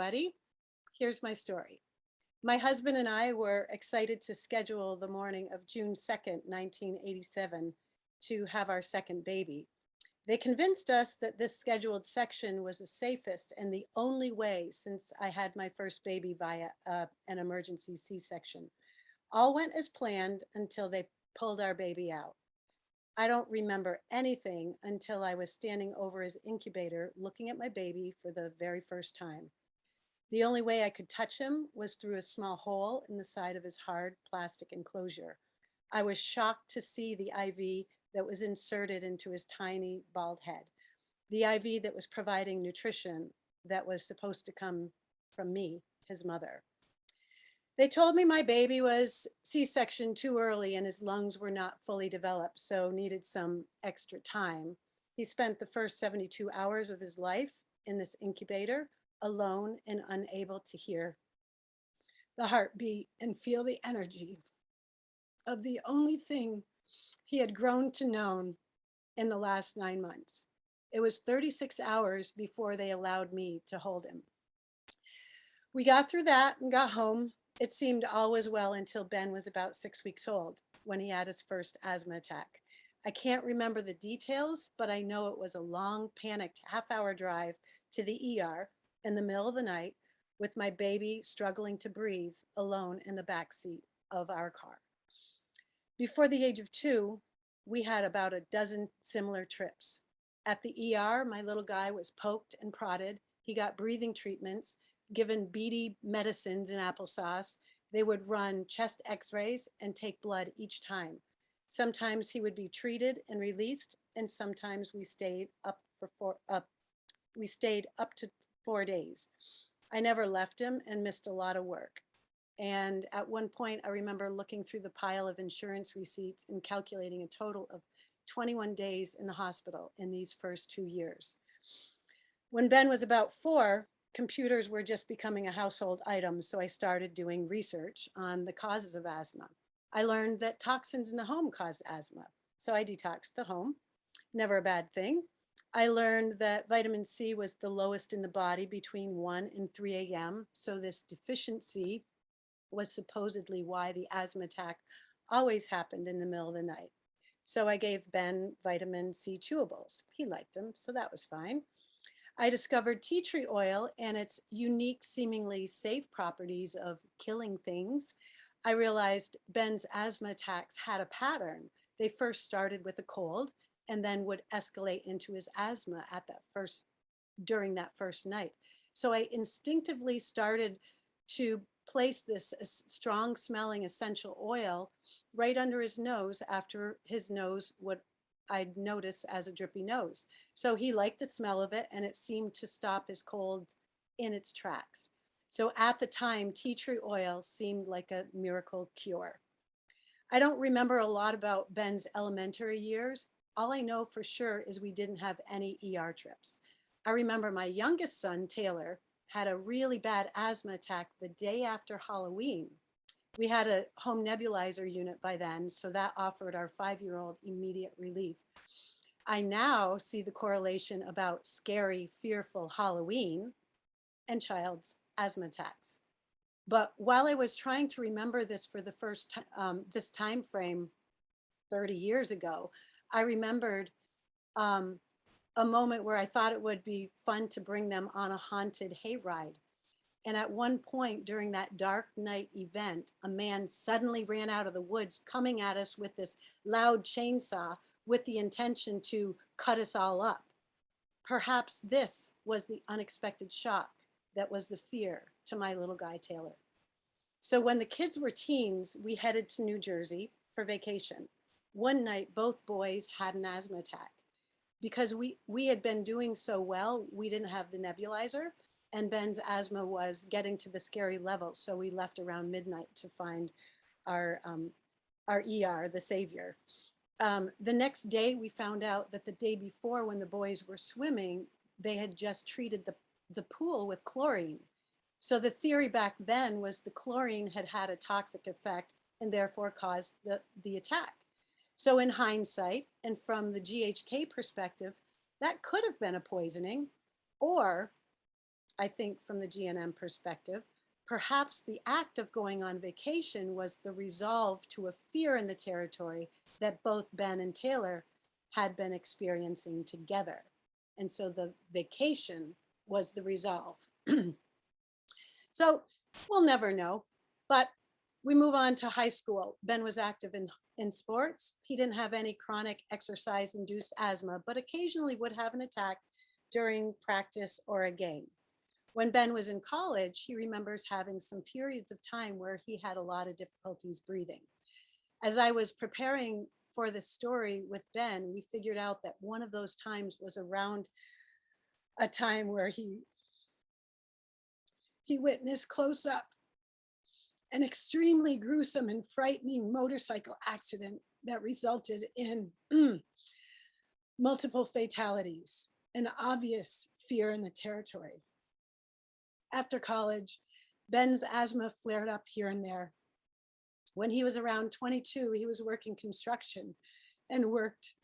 Buddy, here's my story. My husband and I were excited to schedule the morning of June 2nd, 1987, to have our second baby. They convinced us that this scheduled section was the safest and the only way since I had my first baby via an emergency C section. All went as planned until they pulled our baby out. I don't remember anything until I was standing over his incubator looking at my baby for the very first time. The only way I could touch him was through a small hole in the side of his hard plastic enclosure. I was shocked to see the IV that was inserted into his tiny bald head, the IV that was providing nutrition that was supposed to come from me, his mother. They told me my baby was C-section too early and his lungs were not fully developed, so needed some extra time. He spent the first 72 hours of his life in this incubator, alone and unable to hear the heartbeat and feel the energy of the only thing he had grown to know in the last 9 months. It was 36 hours before they allowed me to hold him. We got through that and got home. It seemed all was well until Ben was about 6 weeks old when he had his first asthma attack. I can't remember the details, but I know it was a long, panicked half-hour drive to the ER in the middle of the night with my baby struggling to breathe alone in the back seat of our car. Before the age of 2, we had about a dozen similar trips. At the ER, my little guy was poked and prodded. He got breathing treatments, given BD medicines and applesauce. They would run chest x-rays and take blood each time. Sometimes he would be treated and released, and sometimes we stayed up to 4 days. I never left him and missed a lot of work. And at one point, I remember looking through the pile of insurance receipts and calculating a total of 21 days in the hospital in these first 2 years. When Ben was about 4, computers were just becoming a household item, so I started doing research on the causes of asthma. I learned that toxins in the home cause asthma, so I detoxed the home. Never a bad thing. I learned that vitamin C was the lowest in the body between 1 and 3 a.m., so this deficiency was supposedly why the asthma attack always happened in the middle of the night. So I gave Ben vitamin C chewables. He liked them, so that was fine. I discovered tea tree oil and its unique, seemingly safe properties of killing things. I realized Ben's asthma attacks had a pattern. They first started with a cold and then would escalate into his asthma during that first night. So I instinctively started to place this strong smelling essential oil right under his nose after his nose, what I'd notice as a drippy nose. So he liked the smell of it and it seemed to stop his cold in its tracks. So at the time, tea tree oil seemed like a miracle cure. I don't remember a lot about Ben's elementary years. All I know for sure is we didn't have any ER trips. I remember my youngest son, Taylor, had a really bad asthma attack the day after Halloween. We had a home nebulizer unit by then, so that offered our 5-year-old immediate relief. I now see the correlation about scary, fearful Halloween and child's asthma attacks. But while I was trying to remember this for the first time, this time frame 30 years ago, I remembered a moment where I thought it would be fun to bring them on a haunted hayride. And at one point during that dark night event, a man suddenly ran out of the woods coming at us with this loud chainsaw with the intention to cut us all up. Perhaps this was the unexpected shock that was the fear to my little guy, Taylor. So when the kids were teens, we headed to New Jersey for vacation. One night, both boys had an asthma attack. Because we had been doing so well, we didn't have the nebulizer, and Ben's asthma was getting to the scary level. So we left around midnight to find our ER, the savior. The next day, we found out that the day before, when the boys were swimming, they had just treated the pool with chlorine. So the theory back then was the chlorine had had a toxic effect and therefore caused the attack. So in hindsight, and from the GHK perspective, that could have been a poisoning, or I think from the GNM perspective. Perhaps the act of going on vacation was the resolve to a fear in the territory that both Ben and Taylor had been experiencing together. And so the vacation was the resolve. So we'll never know. But we move on to high school. Ben was active in sports. He didn't have any chronic exercise induced asthma, but occasionally would have an attack during practice or a game. When Ben was in college, he remembers having some periods of time where he had a lot of difficulties breathing. As I was preparing for this story with Ben, we figured out that one of those times was around a time where he witnessed close up an extremely gruesome and frightening motorcycle accident that resulted in multiple fatalities, an obvious fear in the territory. After college, Ben's asthma flared up here and there. When he was around 22, he was working construction and worked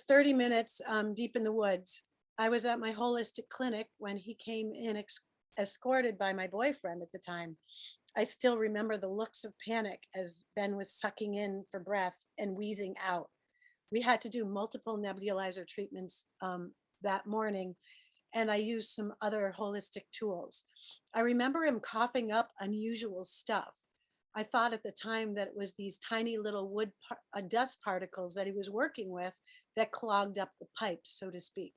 30 minutes deep in the woods. I was at my holistic clinic when he came in escorted by my boyfriend at the time. I still remember the looks of panic as Ben was sucking in for breath and wheezing out. We had to do multiple nebulizer treatments that morning, and I used some other holistic tools. I remember him coughing up unusual stuff. I thought at the time that it was these tiny little dust particles that he was working with that clogged up the pipes, so to speak.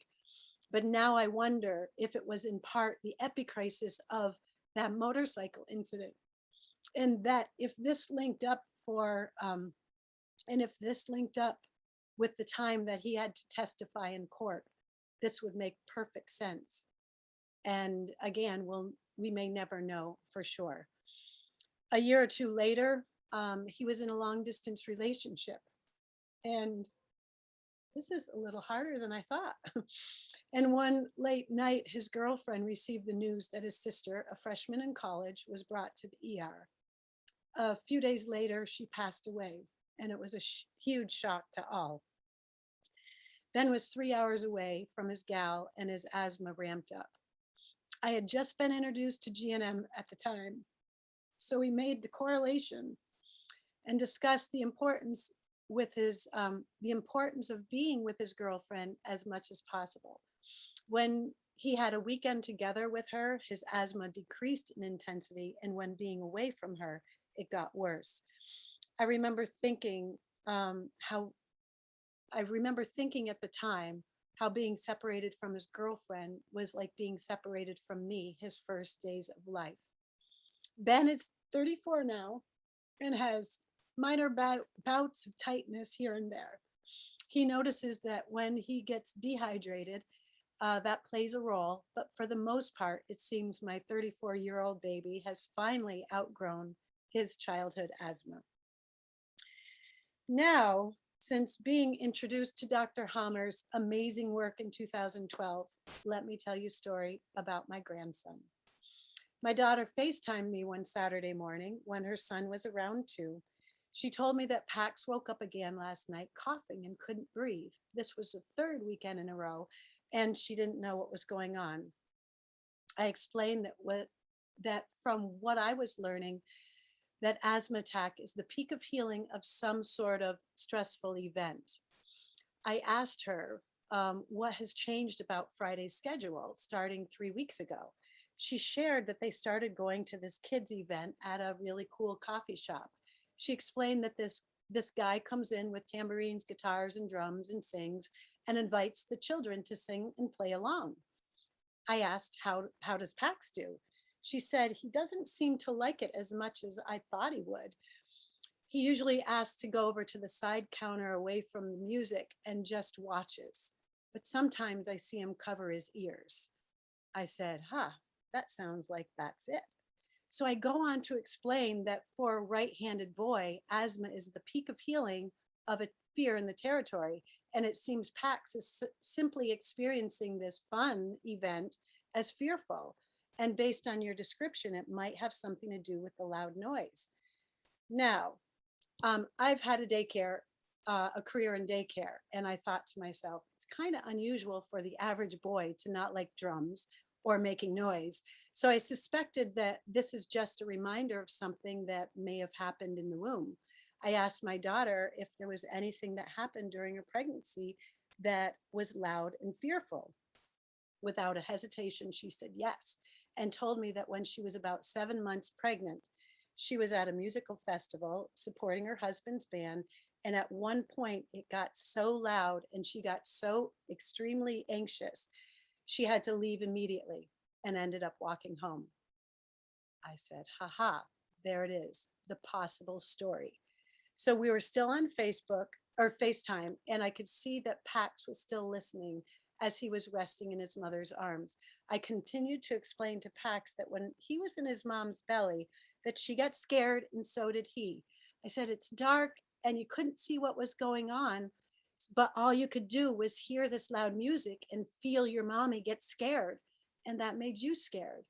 But now I wonder if it was in part the epicrisis of that motorcycle incident, and that if this linked up with the time that he had to testify in court, this would make perfect sense. And again, we may never know for sure. A year or two later, he was in a long distance relationship. And this is a little harder than I thought. And one late night, his girlfriend received the news that his sister, a freshman in college, was brought to the ER. A few days later, she passed away, and it was a huge shock to all. Ben was 3 hours away from his gal, and his asthma ramped up. I had just been introduced to GNM at the time, so we made the correlation and discussed the importance of being with his girlfriend as much as possible. When he had a weekend together with her, his asthma decreased in intensity, and when being away from her, it got worse. I remember thinking at the time how being separated from his girlfriend was like being separated from me his first days of life. Ben is 34 now and has minor bouts of tightness here and there. He notices that when he gets dehydrated, that plays a role, but for the most part, it seems my 34-year-old baby has finally outgrown his childhood asthma. Now, since being introduced to Dr. Hammer's amazing work in 2012, let me tell you a story about my grandson. My daughter FaceTimed me one Saturday morning when her son was around 2. She told me that Pax woke up again last night coughing and couldn't breathe. This was the 3rd weekend in a row, and she didn't know what was going on. I explained that from what I was learning, that asthma attack is the peak of healing of some sort of stressful event. I asked her what has changed about Friday's schedule starting 3 weeks ago. She shared that they started going to this kids event at a really cool coffee shop. She explained that this guy comes in with tambourines, guitars, and drums and sings and invites the children to sing and play along. I asked, how does Pax do? She said he doesn't seem to like it as much as I thought he would. He usually asks to go over to the side counter away from the music and just watches. But sometimes I see him cover his ears. I said, that sounds like that's it. So I go on to explain that for a right-handed boy, asthma is the peak of healing of a fear in the territory. And it seems Pax is simply experiencing this fun event as fearful. And based on your description, it might have something to do with the loud noise. Now, I've had a daycare a career in daycare. And I thought to myself, it's kind of unusual for the average boy to not like drums or making noise. So I suspected that this is just a reminder of something that may have happened in the womb. I asked my daughter if there was anything that happened during her pregnancy that was loud and fearful. Without a hesitation, she said yes, and told me that when she was about 7 months pregnant, she was at a musical festival supporting her husband's band. And at one point, it got so loud and she got so extremely anxious, she had to leave immediately and ended up walking home. I said, haha, there it is, the possible story. So we were still on Facebook or FaceTime, and I could see that Pax was still listening as he was resting in his mother's arms. I continued to explain to Pax that when he was in his mom's belly, that she got scared and so did he. I said, it's dark and you couldn't see what was going on, but all you could do was hear this loud music and feel your mommy get scared, and that made you scared.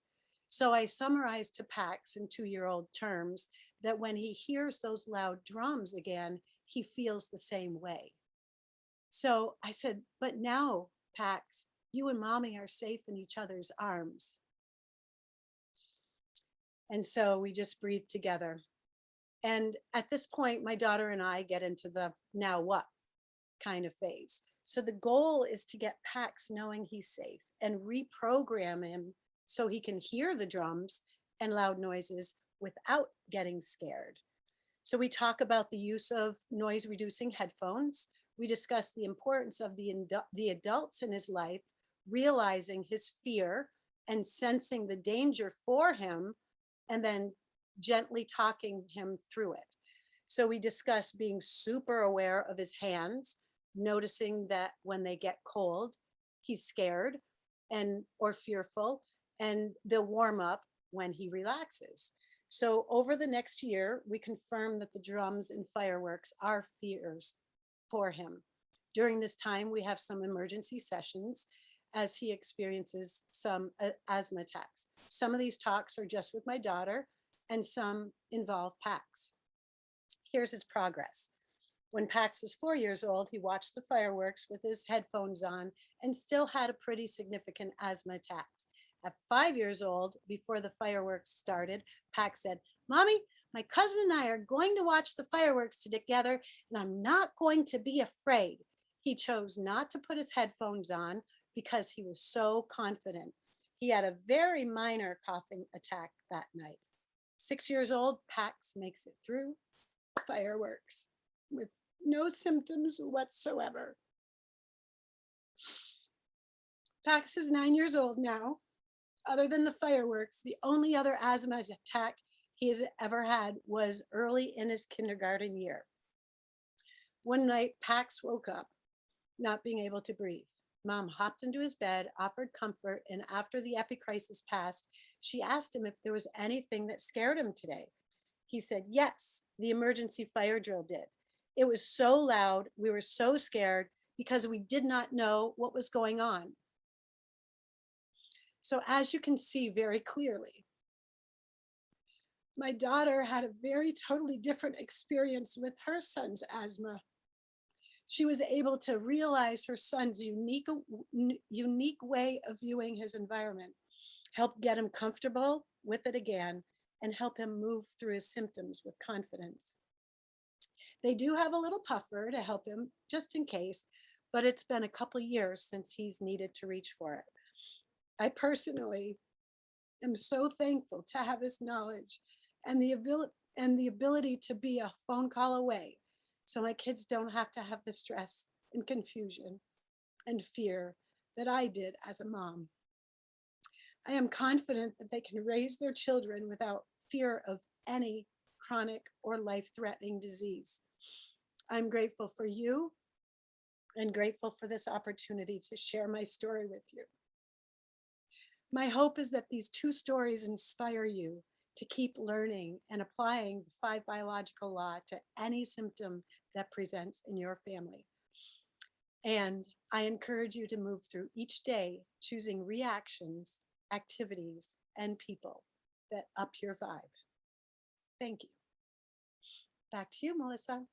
So I summarized to Pax in 2-year-old terms that when he hears those loud drums again, he feels the same way. So I said, but now, Pax, you and mommy are safe in each other's arms. And so we just breathe together. And at this point, my daughter and I get into the now what kind of phase. So the goal is to get Pax knowing he's safe and reprogram him so he can hear the drums and loud noises without getting scared. So we talk about the use of noise reducing headphones. We discuss the importance of the adults in his life realizing his fear and sensing the danger for him, and then gently talking him through it. So we discuss being super aware of his hands, noticing that when they get cold, he's scared and or fearful, and they'll warm up when he relaxes. So over the next year, we confirm that the drums and fireworks are fears for him. During this time, we have some emergency sessions as he experiences some asthma attacks. Some of these talks are just with my daughter, and some involve Pax. Here's his progress. When Pax was 4 years old, he watched the fireworks with his headphones on and still had a pretty significant asthma attacks. At 5 years old, before the fireworks started, Pax said, Mommy, my cousin and I are going to watch the fireworks together, and I'm not going to be afraid. He chose not to put his headphones on because he was so confident. He had a very minor coughing attack that night. 6 years old, Pax makes it through fireworks with no symptoms whatsoever. Pax is 9 years old now. Other than the fireworks, the only other asthma attack he has ever had was early in his kindergarten year. One night, Pax woke up, not being able to breathe. Mom hopped into his bed, offered comfort, and after the epicrisis passed, she asked him if there was anything that scared him today. He said, yes, the emergency fire drill did. It was so loud, we were so scared because we did not know what was going on. So as you can see very clearly, my daughter had a very totally different experience with her son's asthma. She was able to realize her son's unique way of viewing his environment, help get him comfortable with it again, and help him move through his symptoms with confidence. They do have a little puffer to help him just in case, but it's been a couple years since he's needed to reach for it. I personally am so thankful to have this knowledge and the ability to be a phone call away, so my kids don't have to have the stress and confusion and fear that I did as a mom. I am confident that they can raise their children without fear of any chronic or life-threatening disease. I'm grateful for you and grateful for this opportunity to share my story with you. My hope is that these 2 stories inspire you to keep learning and applying the 5 biological law to any symptom that presents in your family. And I encourage you to move through each day choosing reactions, activities, and people that up your vibe. Thank you. Back to you, Melissa.